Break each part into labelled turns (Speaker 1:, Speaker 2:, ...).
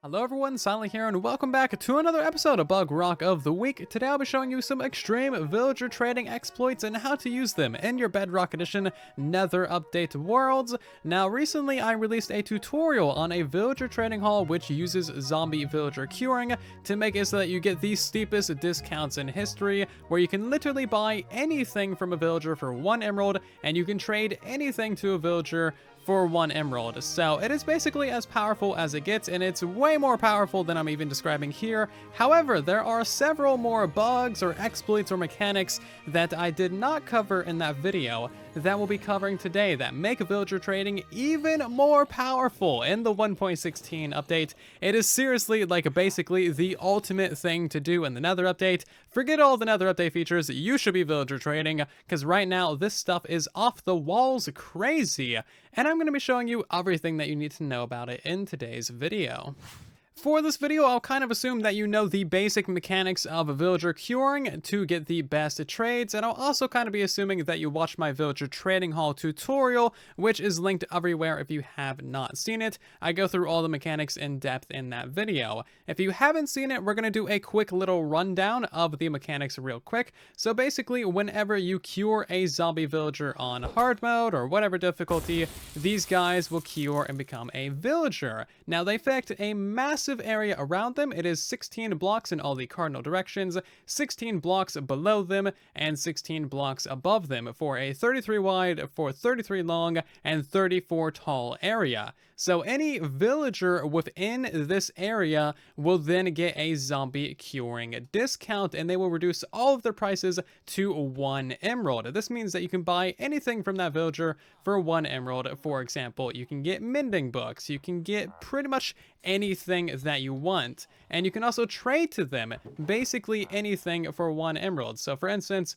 Speaker 1: Hello everyone, Silent here, and welcome back to another episode of Bugrock of the Week. Today I'll be showing you some extreme villager trading exploits and how to use them in your Bedrock Edition Nether update worlds. Now recently I released a tutorial on a villager trading hall which uses zombie villager curing to make it so that you get the steepest discounts in history, where you can literally buy anything from a villager for 1 emerald and you can trade anything to a villager for 1 emerald. So it is basically as powerful as it gets, and it's way more powerful than I'm even describing here. However, there are several more bugs or exploits or mechanics that I did not cover in that video that we'll be covering today that make villager trading even more powerful in the 1.16 update. It is seriously basically the ultimate thing to do in the Nether update. Forget all the Nether update features, you should be villager trading, because right now this stuff is off the walls crazy. And I'm going to be showing you everything that you need to know about it in today's video. For this video, I'll kind of assume that you know the basic mechanics of villager curing to get the best trades, and I'll also kind of be assuming that you watched my villager trading hall tutorial, which is linked everywhere if you have not seen it. I go through all the mechanics in depth in that video. If you haven't seen it, we're going to do a quick little rundown of the mechanics real quick. So basically, whenever you cure a zombie villager on hard mode or whatever difficulty, these guys will cure and become a villager. Now they affect a massive area around them. It is 16 blocks in all the cardinal directions, 16 blocks below them, and 16 blocks above them for a 33 wide, for 33 long, and 34 tall area. So any villager within this area will then get a zombie curing discount, and they will reduce all of their prices to 1 emerald. This means that you can buy anything from that villager for 1 emerald. For example, you can get mending books, you can get pretty much anything that you want, and you can also trade to them basically anything for 1 emerald. So for instance,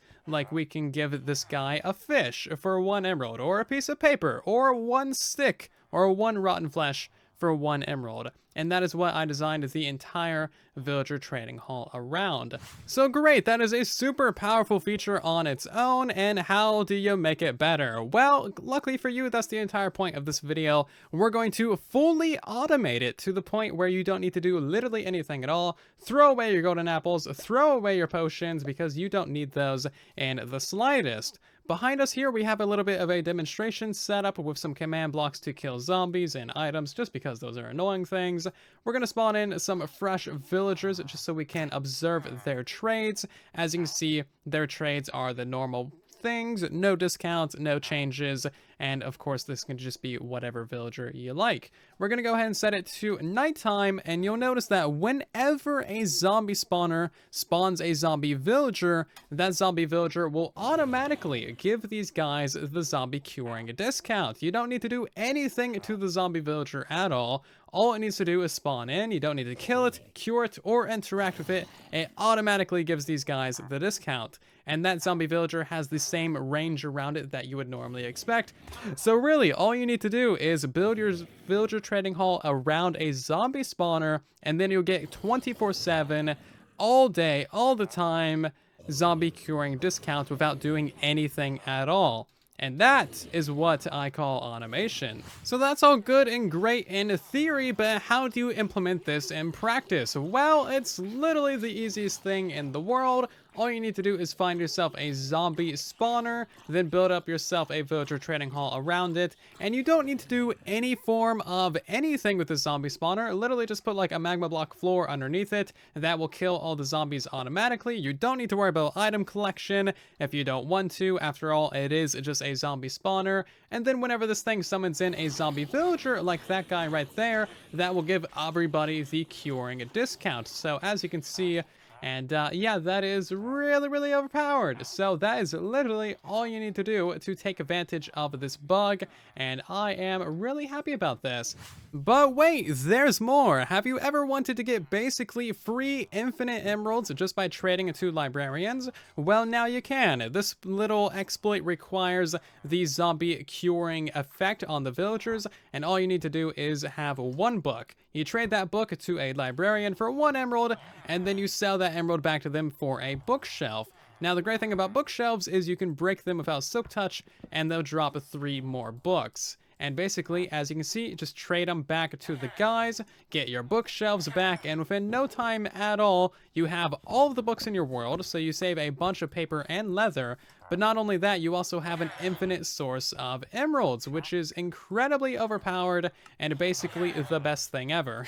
Speaker 1: we can give this guy a fish for 1 emerald, or a piece of paper, or 1 stick, or 1 rotten flesh for 1 emerald. And that is what I designed the entire villager trading hall around. So great, that is a super powerful feature on its own, and how do you make it better? Well, luckily for you, that's the entire point of this video. We're going to fully automate it to the point where you don't need to do literally anything at all. Throw away your golden apples, throw away your potions, because you don't need those in the slightest. Behind us here, we have a little bit of a demonstration setup with some command blocks to kill zombies and items, just because those are annoying things. We're going to spawn in some fresh villagers just so we can observe their trades. As you can see, their trades are the normal things, no discounts, no changes, and of course this can just be whatever villager you like. We're gonna go ahead and set it to nighttime, and you'll notice that whenever a zombie spawner spawns a zombie villager, that zombie villager will automatically give these guys the zombie curing discount. You don't need to do anything to the zombie villager at all. All it needs to do is spawn in. You don't need to kill it, cure it, or interact with it. It automatically gives these guys the discount. And that zombie villager has the same range around it that you would normally expect. So really, all you need to do is build your villager trading hall around a zombie spawner, and then you'll get 24/7, all day, all the time, zombie curing discounts without doing anything at all. And that is what I call automation. So that's all good and great in theory, but how do you implement this in practice? Well, it's literally the easiest thing in the world. All you need to do is find yourself a zombie spawner, then build up yourself a villager trading hall around it, and you don't need to do any form of anything with the zombie spawner. Literally just put a magma block floor underneath it. That will kill all the zombies automatically. You don't need to worry about item collection if you don't want to. After all, it is just a zombie spawner. And then whenever this thing summons in a zombie villager, like that guy right there, that will give everybody the curing discount. So as you can see, and yeah, that is really, really overpowered. So that is literally all you need to do to take advantage of this bug, and I am really happy about this. But wait, there's more. Have you ever wanted to get basically free infinite emeralds just by trading to librarians? Well, now you can. This little exploit requires the zombie curing effect on the villagers, and all you need to do is have 1 book. You trade that book to a librarian for 1 emerald, and then you sell that emerald back to them for a bookshelf. Now, the great thing about bookshelves is you can break them without silk touch, and they'll drop 3 more books. And basically, as you can see, just trade them back to the guys, get your bookshelves back, and within no time at all, you have all of the books in your world, so you save a bunch of paper and leather. But not only that, you also have an infinite source of emeralds, which is incredibly overpowered and basically the best thing ever.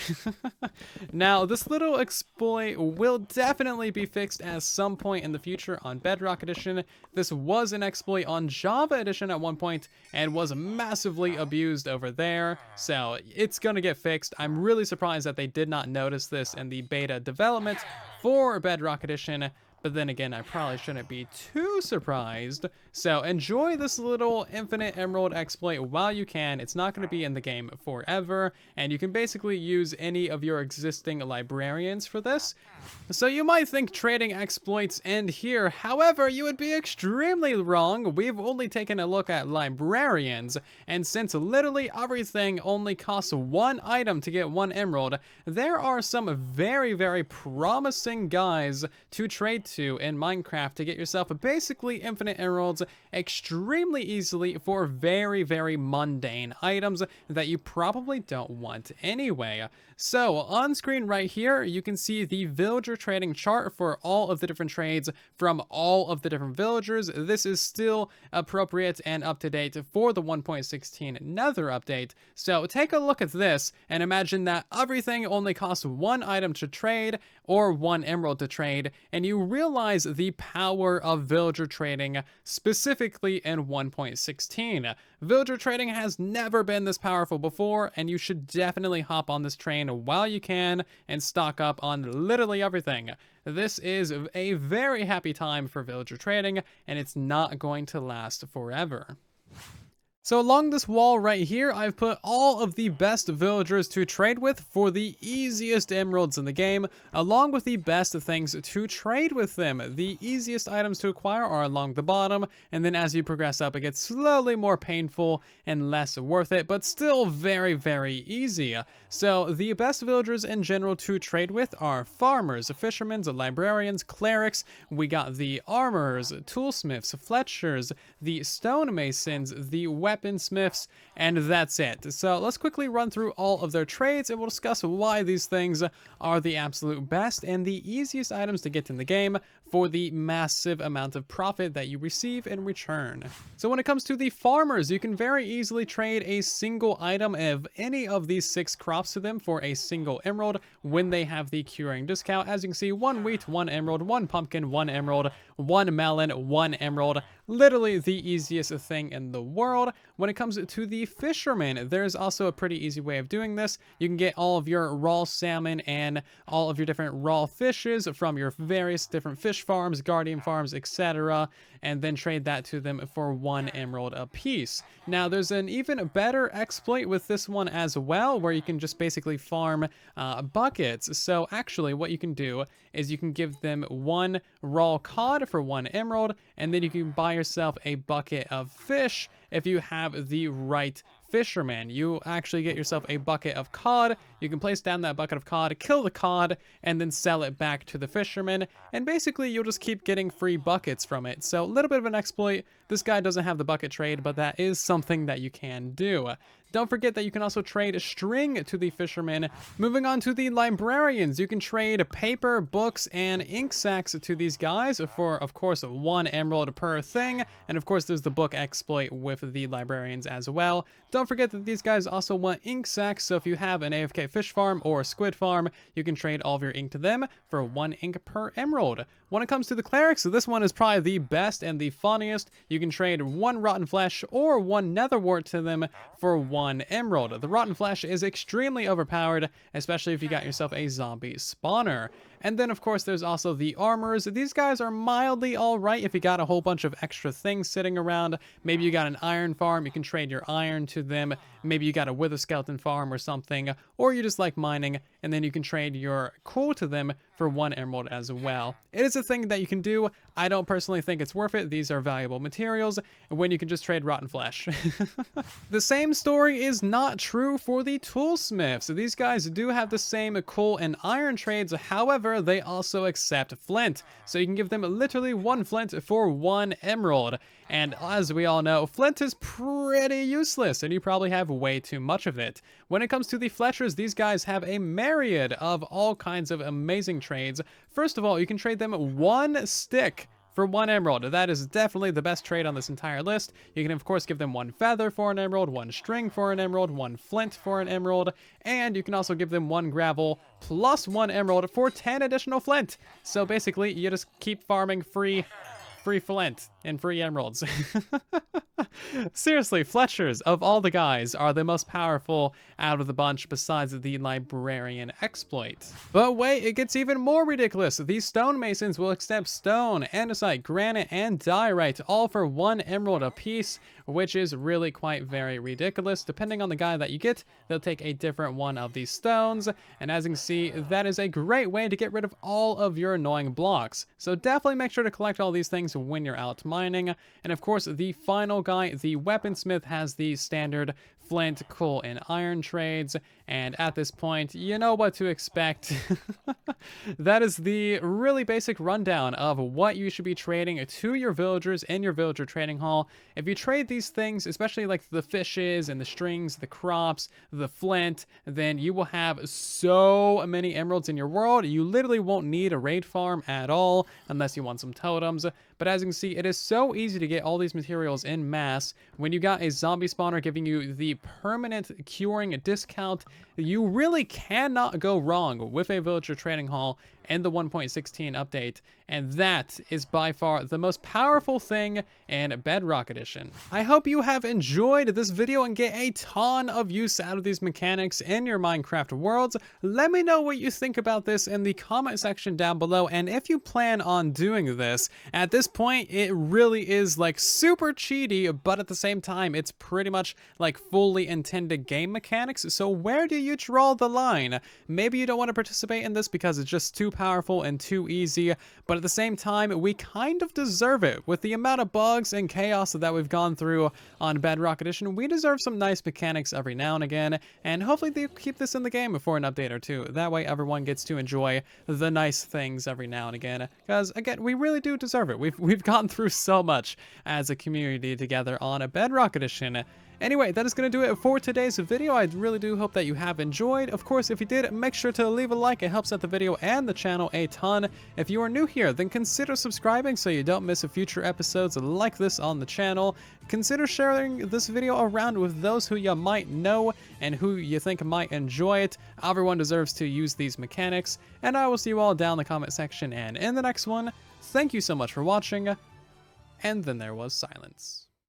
Speaker 1: Now, this little exploit will definitely be fixed at some point in the future on Bedrock Edition. This was an exploit on Java Edition at one point and was massively abused over there, so it's gonna get fixed. I'm really surprised that they did not notice this in the beta development for Bedrock Edition. But then again, I probably shouldn't be too surprised. So enjoy this little infinite emerald exploit while you can. It's not going to be in the game forever, and you can basically use any of your existing librarians for this. So you might think trading exploits end here. However, you would be extremely wrong. We've only taken a look at librarians, and since literally everything only costs 1 item to get 1 emerald, there are some very, very promising guys to trade to in Minecraft to get yourself basically infinite emeralds extremely easily for very, very mundane items that you probably don't want anyway. So on screen right here, you can see the villager trading chart for all of the different trades from all of the different villagers. This is still appropriate and up to date for the 1.16 Nether update. So take a look at this and imagine that everything only costs 1 item to trade or 1 emerald to trade, and you realize the power of villager trading specifically in 1.16. Villager trading has never been this powerful before, and you should definitely hop on this train while you can and stock up on literally everything. This is a very happy time for villager trading, and it's not going to last forever. So along this wall right here, I've put all of the best villagers to trade with for the easiest emeralds in the game, along with the best things to trade with them. The easiest items to acquire are along the bottom, and then as you progress up, it gets slowly more painful and less worth it, but still very, very easy. So the best villagers in general to trade with are farmers, fishermen, librarians, clerics. We got the armorers, toolsmiths, fletchers, the stonemasons, the weaponsmiths, and that's it. So let's quickly run through all of their trades and we'll discuss why these things are the absolute best and the easiest items to get in the game for the massive amount of profit that you receive in return. So when it comes to the farmers, you can very easily trade a single item of any of these 6 crops to them for a single emerald when they have the curing discount. As you can see, 1 wheat, 1 emerald, 1 pumpkin, 1 emerald, 1 melon, 1 emerald. Literally the easiest thing in the world. When it comes to the fishermen, there's also a pretty easy way of doing this. You can get all of your raw salmon and all of your different raw fishes from your various different fish farms, guardian farms, etc., and then trade that to them for 1 emerald a piece. Now, there's an even better exploit with this one as well, where you can just basically farm buckets. So actually, what you can do is you can give them 1 raw cod for 1 emerald, and then you can buy yourself a bucket of fish if you have the right fisherman. You actually get yourself a bucket of cod. You can place down that bucket of cod, kill the cod, and then sell it back to the fisherman. And basically, you'll just keep getting free buckets from it. So a little bit of an exploit. This guy doesn't have the bucket trade, but that is something that you can do. Don't forget that you can also trade string to the fishermen. Moving on to the librarians, you can trade paper, books, and ink sacks to these guys for, of course, 1 emerald per thing. And of course, there's the book exploit with the librarians as well. Don't forget that these guys also want ink sacks, so if you have an AFK fish farm or a squid farm, you can trade all of your ink to them for 1 ink per emerald. When it comes to the clerics, this one is probably the best and the funniest. You can trade 1 rotten flesh or 1 nether wart to them for 1 emerald. The rotten flesh is extremely overpowered, especially if you got yourself a zombie spawner. And then, of course, there's also the armors. These guys are mildly alright if you got a whole bunch of extra things sitting around. Maybe you got an iron farm, you can trade your iron to them. Maybe you got a wither skeleton farm or something. Or you just like mining, and then you can trade your coal to them for 1 emerald as well. It is a thing that you can do. I don't personally think it's worth it. These are valuable materials when you can just trade rotten flesh. The same story unfortunately is not true for the toolsmiths. These guys do have the same coal and iron trades, however, they also accept flint. So you can give them literally 1 flint for 1 emerald. And as we all know, flint is pretty useless, and you probably have way too much of it. When it comes to the Fletchers, these guys have a myriad of all kinds of amazing trades. First of all, you can trade them 1 stick for 1 emerald. That is definitely the best trade on this entire list. You can of course give them 1 feather for an emerald, 1 string for an emerald, 1 flint for an emerald, and you can also give them 1 gravel plus 1 emerald for 10 additional flint. So basically, you just keep farming free flint and free emeralds. Seriously, Fletchers, of all the guys, are the most powerful out of the bunch besides the librarian exploit. But wait, it gets even more ridiculous. These stonemasons will accept stone, andesite, granite, and diorite, all for 1 emerald apiece, which is really quite very ridiculous. Depending on the guy that you get, they'll take a different one of these stones, and as you can see, that is a great way to get rid of all of your annoying blocks. So definitely make sure to collect all these things when you're out mining. And of course, the final guy, the weaponsmith, has the standard flint, coal, and iron trades, and at this point, you know what to expect. That is the really basic rundown of what you should be trading to your villagers in your villager trading hall. If you trade these things, especially like the fishes and the strings, the crops, the flint, then you will have so many emeralds in your world, you literally won't need a raid farm at all, unless you want some totems. But as you can see, it is so easy to get all these materials in mass. When you got a zombie spawner giving you the permanent curing discount, you really cannot go wrong with a villager trading hall in the 1.16 update, and that is by far the most powerful thing in Bedrock Edition. I hope you have enjoyed this video and get a ton of use out of these mechanics in your Minecraft worlds. Let me know what you think about this in the comment section down below, and if you plan on doing this. At this point, it really is like super cheaty, but at the same time, it's pretty much like fully intended game mechanics. So where do you draw the line? Maybe you don't want to participate in this because it's just too powerful and too easy, but at the same time, we kind of deserve it. With the amount of bugs and chaos that we've gone through on Bedrock Edition, we deserve some nice mechanics every now and again, and hopefully they keep this in the game for an update or two. That way everyone gets to enjoy the nice things every now and again, because again, we really do deserve it. We've gone through so much as a community together on a Bedrock Edition. Anyway, that is going to do it for today's video. I really do hope that you have enjoyed. Of course, if you did, make sure to leave a like. It helps out the video and the channel a ton. If you are new here, then consider subscribing so you don't miss future episodes like this on the channel. Consider sharing this video around with those who you might know and who you think might enjoy it. Everyone deserves to use these mechanics, and I will see you all down in the comment section and in the next one. Thank you so much for watching, and then there was silence.